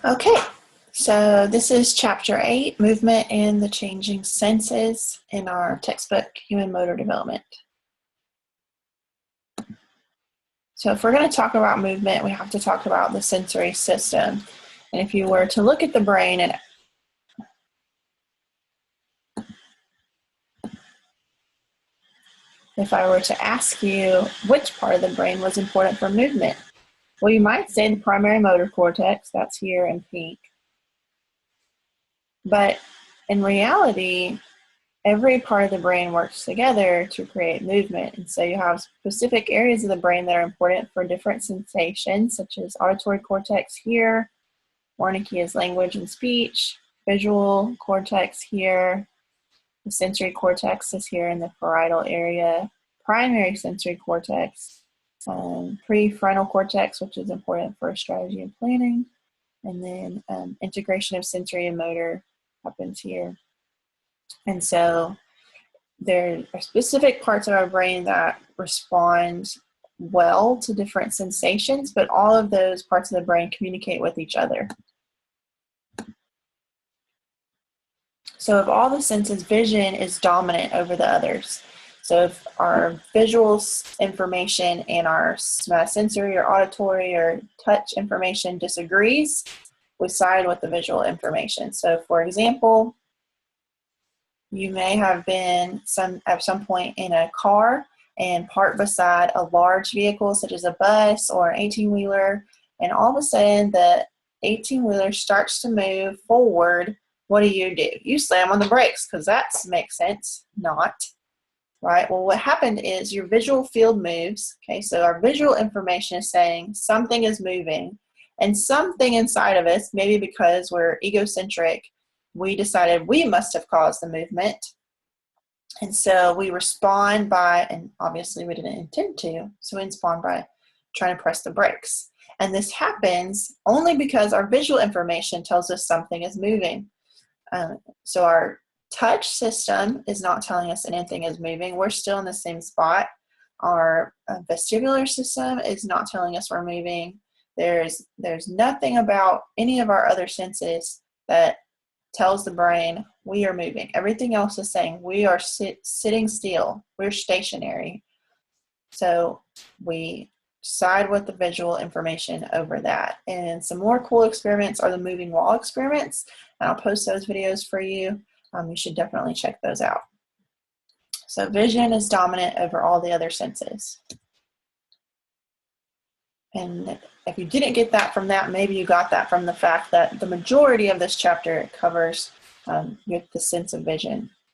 Okay, so this is Chapter 8, Movement and the Changing Senses in our textbook, Human Motor Development. So if we're going to talk about movement, we have to talk about the sensory system. And if you were to look at the brain and if I were to ask you which part of the brain was important for movement, well, you might say the primary motor cortex, that's here in pink. But in reality, every part of the brain works together to create movement. And so you have specific areas of the brain that are important for different sensations, such as auditory cortex here, Wernicke is language and speech, visual cortex here, the sensory cortex is here in the parietal area, primary sensory cortex, prefrontal cortex, which is important for strategy and planning, and then integration of sensory and motor happens here. And so there are specific parts of our brain that respond well to different sensations, but all of those parts of the brain communicate with each other. So of all the senses, vision is dominant over the others. So if our visual information and our sensory or auditory or touch information disagrees, we side with the visual information. So for example, you may have been at some point in a car and parked beside a large vehicle such as a bus or an 18-wheeler, and all of a sudden the 18-wheeler starts to move forward. What do? You slam on the brakes because that makes sense. Not. Right? Well, what happened is your visual field moves. Okay, so our visual information is saying something is moving, and something inside of us, maybe because we're egocentric, we decided we must have caused the movement. And so we respond by, and obviously we didn't intend to, so we respond by trying to press the brakes. And this happens only because our visual information tells us something is moving. So our touch system is not telling us anything is moving. We're still in the same spot. Our vestibular system is not telling us we're moving. There's nothing about any of our other senses that tells the brain we are moving. Everything else is saying we are sitting still. We're stationary. So we side with the visual information over that. And some more cool experiments are the moving wall experiments. And I'll post those videos for you. You should definitely check those out. So vision is dominant over all the other senses. And if you didn't get that from that, maybe you got that from the fact that the majority of this chapter covers the sense of vision.